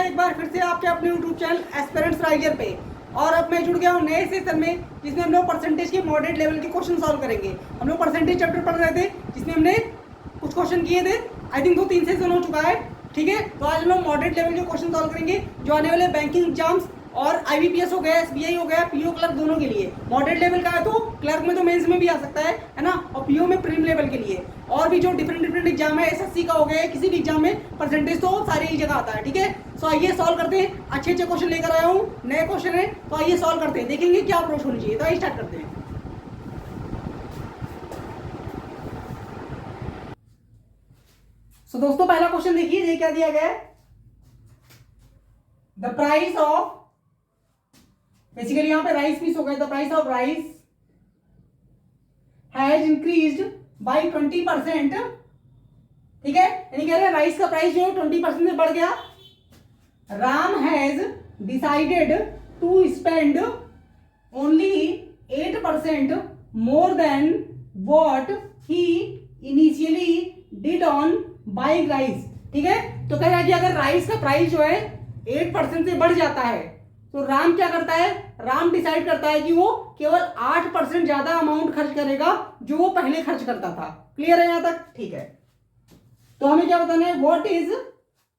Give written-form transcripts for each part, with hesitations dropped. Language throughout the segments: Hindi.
है एक बार फिर से आपके अपने यूट्यूब चैनल एस्पिरेंट्स राइजर पे। और अब मैं जुड़ गया हूँ नए सेशन में, जिसमें हम लोग परसेंटेज के मॉडरेट लेवल के क्वेश्चन सॉल्व करेंगे। हम लोग परसेंटेज चैप्टर पढ़ रहे थे, जिसमें हमने कुछ क्वेश्चन किए थे। आई थिंक 2-3 सेशन हो चुका है। ठीक है, तो आज हम लोग मॉडरेट लेवल के क्वेश्चन सॉल्व करेंगे जो आने वाले बैंकिंग एग्जाम्स और IBPS हो गया, SBI हो गया, PO क्लर्क दोनों के लिए। मॉडरेट लेवल का है तो क्लर्क में तो मेंस में भी आ सकता है ना, और PO में प्रीम लेवल के लिए। और भी जो डिफरेंट एग्जाम है, SSC का हो गया, किसी भी एग्जाम में परसेंटेज तो सारी ही जगह आता है। ठीक है, तो आइए सॉल्व करते हैं। अच्छे क्वेश्चन लेकर आया हूँ, नए क्वेश्चन है, तो आइए सॉल्व करते हैं, देखेंगे क्या अप्रोच होनी चाहिए। तो आइए स्टार्ट करते हैं। दोस्तों पहला क्वेश्चन देखिए, ये क्या दिया गया है। द प्राइस ऑफ, बेसिकली यहाँ पे राइस पीस हो गया, the price of rice has increased by 20%। ठीक है, यानी कह रहे हैं राइस का प्राइस जो है 20% से बढ़ गया। Ram has decided to spend only 8% more than what he initially did on buying rice. ठीक है, तो कह रहा है कि अगर राइस का प्राइस जो है 8% से बढ़ जाता है तो राम क्या करता है, राम डिसाइड करता है कि वो केवल 8% ज्यादा अमाउंट खर्च करेगा जो वो पहले खर्च करता था। क्लियर है यहां तक? ठीक है, तो हमें क्या बताना है, what is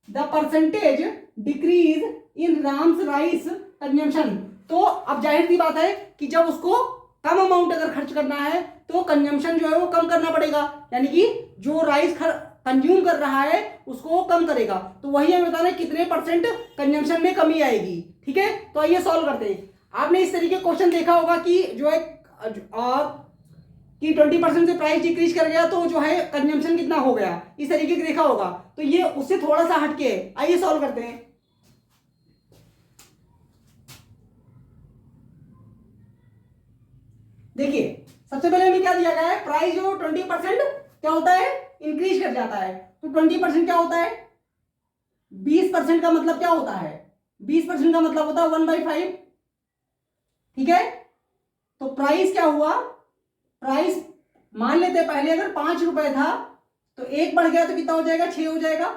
the percentage decrease in Ram's rice consumption. तो अब जाहिर सी बात है कि जब उसको कम अमाउंट अगर खर्च करना है तो कंजम्पशन जो है वो कम करना पड़ेगा, यानी कि जो राइस कंज्यूम कर रहा है उसको वो कम करेगा। तो वही हमें बताना है कितने परसेंट कंजम्पशन में कमी आएगी। ठीक है, तो आइए सॉल्व करते हैं। आपने इस तरीके क्वेश्चन देखा होगा कि जो है कि 20% से प्राइस डिक्रीज कर गया तो जो है कंजम्पशन कितना हो गया, इस तरीके से देखा होगा। तो ये उससे थोड़ा सा हटके है, आइए सॉल्व करते हैं। देखिए सबसे पहले हमें क्या दिया गया है, प्राइस जो 20% क्या होता है, इंक्रीज कर जाता है। तो 20% क्या होता है, 20% का मतलब क्या होता है, 20% का मतलब होता है 1/5। ठीक है, तो प्राइस क्या हुआ, प्राइस मान लेते पहले अगर 5 रुपए था तो एक बढ़ गया तो कितना हो जाएगा, 6 हो जाएगा।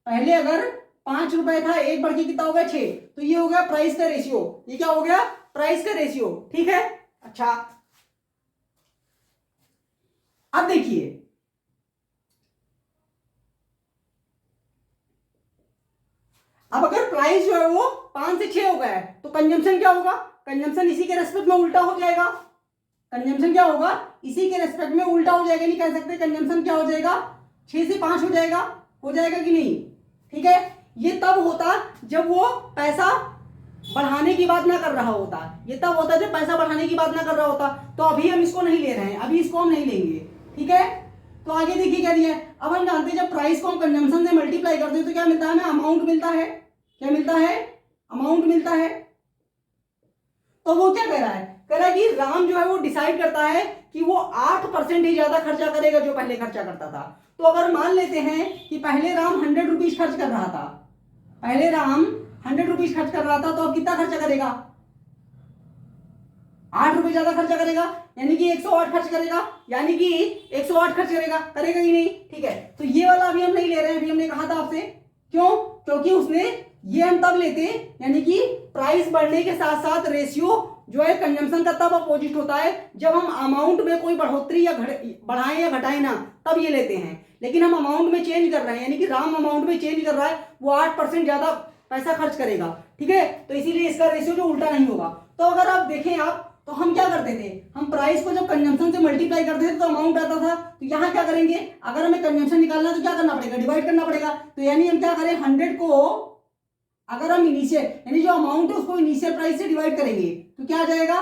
पहले अगर 5 रुपए था, एक बढ़ के कितना हो गया, 6। तो ये हो गया प्राइस का रेशियो, ये क्या हो गया, प्राइस का रेशियो। ठीक है, अच्छा अब देखिए, अब अगर प्राइस जो है वो 5 से 6 हो गया है तो कंजम्पशन क्या होगा, कंजम्पशन इसी के रेस्पेक्ट में उल्टा हो जाएगा। कंजम्पशन क्या होगा, इसी के रेस्पेक्ट में उल्टा हो जाएगा, नहीं कह सकते कंजम्पशन क्या हो जाएगा, 6 से 5 हो जाएगा, हो जाएगा कि नहीं। ठीक है, ये तब होता जब वो पैसा बढ़ाने की बात ना कर रहा होता, ये तब होता जब पैसा बढ़ाने की बात ना कर रहा होता। तो अभी हम इसको नहीं ले रहे हैं, अभी इसको हम नहीं लेंगे। ठीक है, तो आगे देखिए क्या दिया है। अब हम जानते हैं जब प्राइस को हम कंजम्पशन से मल्टीप्लाई करते हैं तो क्या मिलता है हमें, अमाउंट मिलता है। क्या मिलता है, अमाउंट मिलता है। तो वो क्या कह रहा है, कह रहा है कि राम जो है वो डिसाइड करता है कि वो 8% ही ज्यादा खर्चा करेगा जो पहले खर्चा करता था। तो अगर मान लेते हैं कि पहले राम 100 रुपीज खर्च कर रहा था, पहले राम 100 रुपीज खर्च कर रहा था, तो अब कितना खर्चा करेगा, 8 रुपए ज्यादा खर्चा करेगा, यानी कि 108 खर्च करेगा, यानी कि 108 खर्च करेगा, करेगा ही नहीं। ठीक है, तो ये वाला अभी हम नहीं ले रहे हैं, अभी हमने कहा था आपसे, क्यों, क्योंकि उसने ये हम तब लेते यानी कि प्राइस बढ़ने के साथ साथ रेशियो जो है कंजम्पशन का तब अपोजिट होता है जब हम अमाउंट में कोई बढ़ोतरी या बढ़ाएं या घटाएं ना, तब ये लेते हैं। लेकिन हम अमाउंट में चेंज कर रहे हैं, यानी कि राम अमाउंट में चेंज कर रहा है, वो 8% ज्यादा पैसा खर्च करेगा। ठीक है, तो इसीलिए इसका रेशियो जो उल्टा नहीं होगा। तो अगर आप देखें आप, तो हम क्या करते थे, हम प्राइस को जब कंजम्पशन से मल्टीप्लाई करते थे तो अमाउंट आता था। तो यहाँ क्या करेंगे, अगर हमें कंजम्पशन निकालना है तो क्या करना पड़ेगा, डिवाइड करना पड़ेगा। तो यानी हम क्या करें, 100 को अगर हम इनिशियल यानी जो अमाउंट है उसको इनिशियल प्राइस से डिवाइड करेंगे तो क्या आ जाएगा,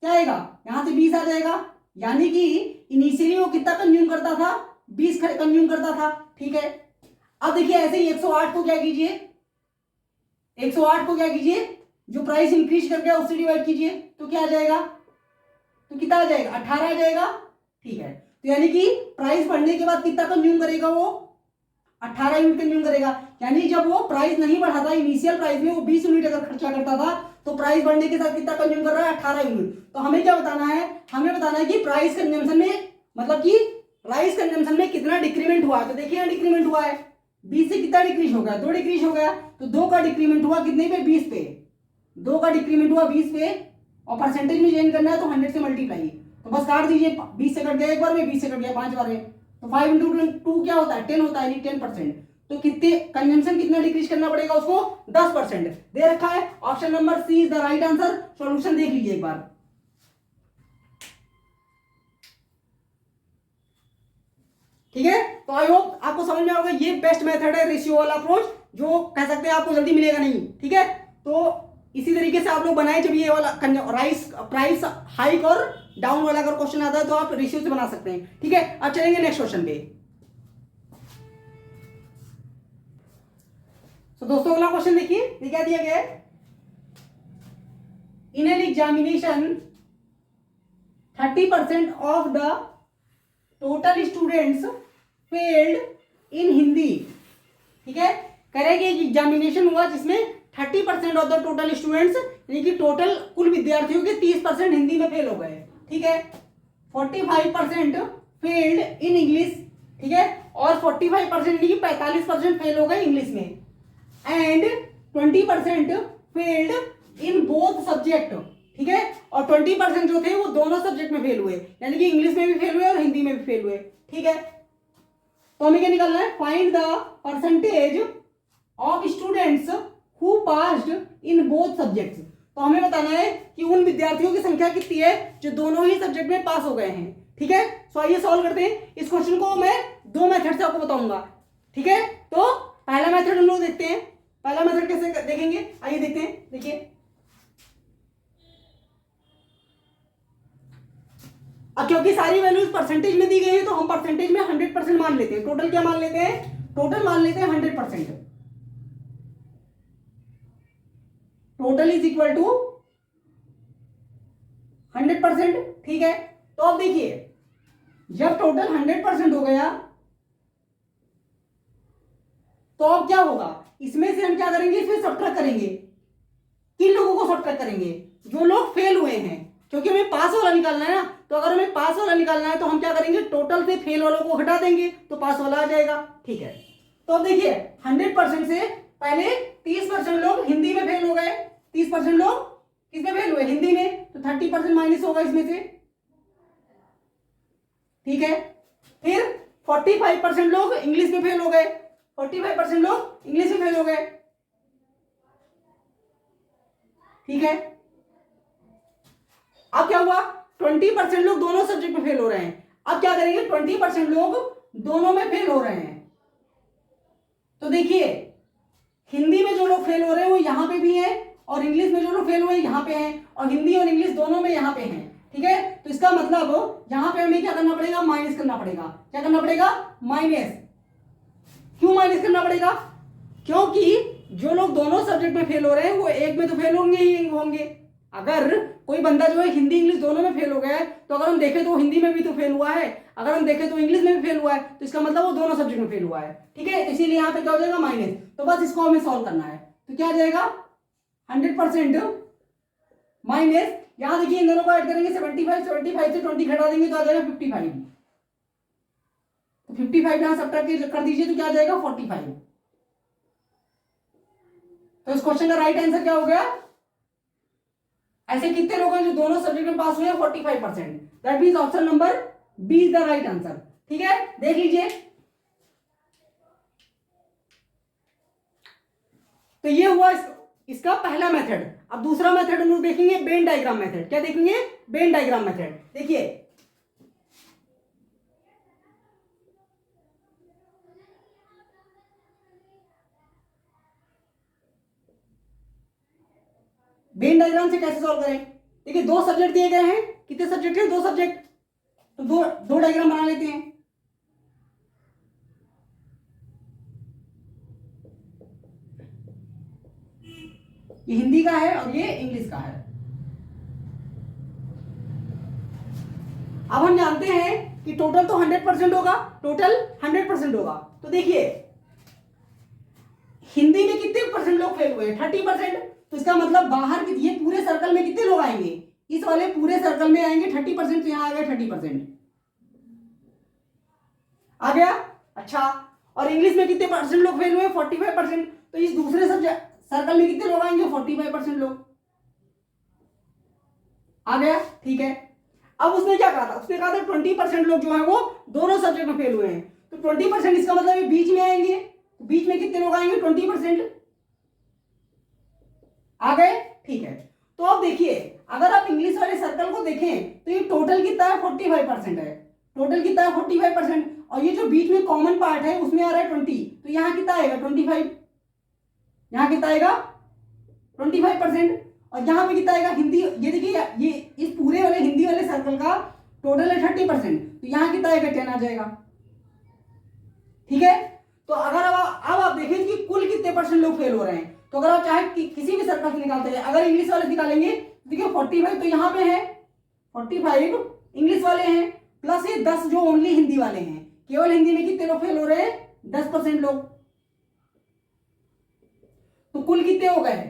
क्या आएगा, यहां से 20 आ जाएगा। यानी कि इनिशियली वो कितना कंज्यूम करता था, 20 कंज्यूम करता था। ठीक है, अब देखिए ऐसे ही 108 को क्या कीजिए, 108 को क्या कीजिए, जो प्राइस इंक्रीज कर गया उससे डिवाइड कीजिए, तो क्या आ जाएगा, तो कितना आ जाएगा, 18 आ जाएगा। ठीक है, तो यानी कि प्राइस बढ़ने के बाद कितना कंज्यूम करेगा, वो 18 यूनिट कंज्यूम करेगा। यानी जब वो प्राइस नहीं बढ़ा था, इनिशियल प्राइस में वो 20 यूनिट अगर खर्चा करता था तो प्राइस बढ़ने के साथ कितना कंज्यूम कर रहा है, 18 यूनिट। तो हमें क्या बताना है, हमें बताना है कि प्राइस कंजम्पशन में, मतलब कि राइस कंजम्पशन में कितना डिक्रीमेंट हुआ है। तो देखिए डिक्रीमेंट हुआ है, 20 से कितना डिक्रीज हो गया, 2 डिक्रीज हो गया, तो 2 का डिक्रीमेंट हुआ कितने पे, 20 पे, 2 का डिक्रीमेंट हुआ 20 पे, और परसेंटेज में चेंज करना है तो 100 से मल्टीप्लाई, तो बस काट दीजिए, 20 से कट गया एक बार में, 20 से कट गया 5 बार में, तो 5 इंटू 2 क्या होता है, 10 होता है, 10%। तो कितने कंजम्पशन कितना डिक्रीज करना पड़ेगा उसको, 10% दे रखा है। Option number C is the right answer. Solution देख लीजिए एक बार। ठीक है, तो आई होप आपको समझ में आएगा, ये बेस्ट मेथड है रेशियो वाला अप्रोच, जो कह सकते हैं आपको जल्दी मिलेगा नहीं। ठीक है, तो इसी तरीके से आप लोग बनाए, जब ये वाला प्राइस हाइक और डाउन वाला अगर क्वेश्चन आता है तो आप रेशियो से बना सकते हैं। ठीक है, अब चलेंगे नेक्स्ट क्वेश्चन पे। तो दोस्तों अगला क्वेश्चन देखिए, ये क्या दिया गया है, in an examination 30% of the total students failed in Hindi. ठीक है, करेंगे एग्जामिनेशन हुआ जिसमें 30% ऑफ द टोटल स्टूडेंट्स, यानी कि टोटल कुल विद्यार्थियों के 30% हिंदी में फेल हो गए। ठीक है, 45% फेल्ड इन इंग्लिश। ठीक है, और 45% यानी कि 45% फेल हो गए इंग्लिश में, and 20% failed in both subject. ठीक है, और 20% जो थे वो दोनों सब्जेक्ट में फेल हुए, यानी कि इंग्लिश में भी फेल हुए और हिंदी में भी फेल हुए। ठीक है, तो हमें क्या निकालना है, find the percentage of students who passed in both subjects. तो हमें बताना है कि उन विद्यार्थियों की संख्या कितनी है जो दोनों ही सब्जेक्ट में पास हो गए हैं। ठीक है, तो आइए सॉल्व करते हैं। इस क्वेश्चन को मैं 2 मेथड से आपको बताऊंगा। ठीक है, तो पहला मेथड हम लोग देखते हैं, पहला मेथड कैसे देखेंगे, आइए देखते हैं। देखिए, अब क्योंकि सारी वैल्यूज परसेंटेज में दी गई है तो हम परसेंटेज में 100% मान लेते हैं। टोटल क्या मान लेते हैं, टोटल मान लेते हैं 100%। Total is equal to 100%। ठीक है, तो अब देखिए, जब टोटल 100% हो गया तो अब क्या होगा, इसमें से हम क्या करेंगे, इसमें सब्ट्रैक्ट करेंगे। किन लोगों को सब्ट्रैक्ट करेंगे, जो लोग फेल हुए हैं, क्योंकि हमें पास वाला निकालना है ना। तो अगर हमें पास वाला निकालना है तो हम क्या करेंगे, टोटल से फेल वालों को हटा देंगे तो पास वाला आ जाएगा। ठीक है, तो अब देखिए 100% से पहले 30% लोग हिंदी में फेल हो गए, 30% लोग किसमें फेल हुए, हिंदी में, तो 30% माइनस होगा इसमें से। ठीक है, फिर 45% लोग इंग्लिश में फेल हो गए, 45% लोग इंग्लिश में फेल हो गए। ठीक है, अब क्या हुआ, 20% लोग दोनों सब्जेक्ट में फेल हो रहे हैं। अब क्या करेंगे, 20% लोग दोनों में फेल हो रहे हैं, तो देखिए हिंदी में जो लोग फेल हो रहे हैं वो यहां पे भी हैं, और इंग्लिश में जो लोग फेल हुए यहां पे हैं, और हिंदी और इंग्लिश दोनों में यहां पे हैं। ठीक है, तो इसका मतलब यहां पे हमें क्या करना पड़ेगा, माइनस करना पड़ेगा। क्या करना पड़ेगा, माइनस। क्यों माइनस करना पड़ेगा, क्योंकि जो लोग दोनों सब्जेक्ट में फेल हो रहे हैं वो एक में तो फेल होंगे ही होंगे। अगर कोई बंदा जो है हिंदी इंग्लिश दोनों में फेल हो गया है, तो अगर हम देखें तो हिंदी में भी तो फेल हुआ है, अगर हम देखें तो इंग्लिश में भी फेल हुआ है, तो इसका मतलब वो दोनों सब्जेक्ट में फेल हुआ है। ठीक है, इसीलिए यहाँ पे क्या हो जाएगा, माइनस। तो बस इसको हमें सॉल्व करना है, तो क्या आ जाएगा, 100% माइनस, यहां देखिए इन दोनों को ऐड करेंगे, 75 से 20 घटा देंगे तो आ जाएगा 55। तो 55 यहां सब्ट्रैक्ट कर दीजिए तो क्या आ जाएगा, 45। तो इस क्वेश्चन का राइट आंसर क्या हो गया, ऐसे कितने लोग हैं जो दोनों सब्जेक्ट में पास हुए हैं, 45%। That means option number B is the right answer. ठीक है, देख लीजिए, तो ये हुआ इसका पहला मेथड। अब दूसरा मेथड हम लोग देखेंगे, वेन डायग्राम मेथड। क्या देखेंगे, वेन डायग्राम मेथड। देखिए वेन डायग्राम से कैसे सॉल्व करें, देखिए 2 सब्जेक्ट दिए गए हैं, कितने सब्जेक्ट हैं, 2 सब्जेक्ट, तो दो डायग्राम बना लेते हैं। ये हिंदी का है और ये इंग्लिश का है। अब हम जानते हैं कि टोटल तो 100% होगा, टोटल 100% होगा। तो देखिए हिंदी में कितने परसेंट लोग फेल हुए, 30%। तो इसका मतलब बाहर ये पूरे सर्कल में कितने लोग आएंगे, इस वाले पूरे सर्कल में आएंगे 30%, तो यहां आ गया 30% आ गया। अच्छा, और इंग्लिश में कितने परसेंट लोग फेल हुए? 45%। तो इस दूसरे सब्जेक्ट सर्कल में कितने लोग आएंगे? 45% लोग आ गया, ठीक है। अब उसने क्या कहा था? उसने कहा था 20% लोग जो है वो दोनों सब्जेक्ट में फेल हुए हैं। तो 20% इसका मतलब ये बीच में आएंगे। तो बीच में कितने लोग आएंगे? 20% आ गए, ठीक है। तो अब देखिए, अगर आप इंग्लिश वाले सर्कल को देखें तो ये टोटल कितना है? 45% है। टोटल कितना है? 45%। और ये जो बीच में कॉमन पार्ट है उसमें आ रहा है 20, तो यहां कितना आएगा? 25। यहां कितना आएगा? 25%। और यहां पे कितना आएगा? हिंदी, ये देखिए, ये इस पूरे वाले हिंदी वाले सर्कल का टोटल है 30%, तो यहां कितना आएगा? 10 आ जाएगा, ठीक है। तो अगर अब आप देखें कि कुल कितने परसेंट लोग फेल हो रहे हैं, तो अगर आप चाहे किसी भी सर्कल से निकालते हैं, अगर इंग्लिश वाले निकालेंगे, देखिए 45 तो यहां पे है, 45 इंग्लिश वाले हैं, प्लस ये 10 जो ओनली हिंदी वाले हैं। केवल हिंदी में कितने लोग फेल हो रहे हैं? 10% लोग। तो कुल कितने हो गए?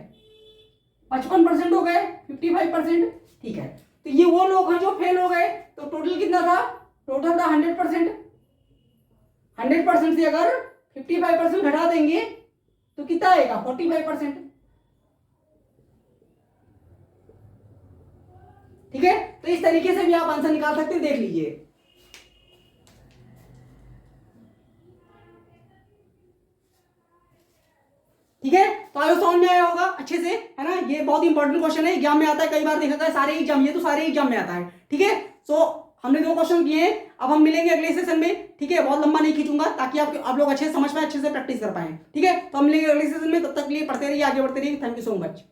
55% हो गए, 55%, ठीक है। तो ये वो लोग हैं जो फेल हो गए। तो टोटल कितना था? टोटल था 100%। 100% से अगर 55% घटा देंगे तो कितना आएगा? 45%, ठीक है। तो इस तरीके से भी आप आंसर निकाल सकते हैं, देख लीजिए। ठीक है, तो आयो समझ में आया होगा अच्छे से, है ना। ये बहुत इंपॉर्टेंट क्वेश्चन है, एग्जाम में आता है, कई बार देखा गया सारे एग्जाम, ये तो सारे एग्जाम में आता है, ठीक है। सो हमने 2 क्वेश्चन किए हैं, अब हम मिलेंगे अगले सेशन में, ठीक है। बहुत लंबा नहीं खींचूंगा ताकि आप लोग अच्छे से समझ पाए, अच्छे से प्रैक्टिस कर पाए, ठीक है। तो हम मिलेंगे अगले सेशन में, तब तक के लिए पढ़ते रहिए, आगे बढ़ते रहिए। Thank you so much.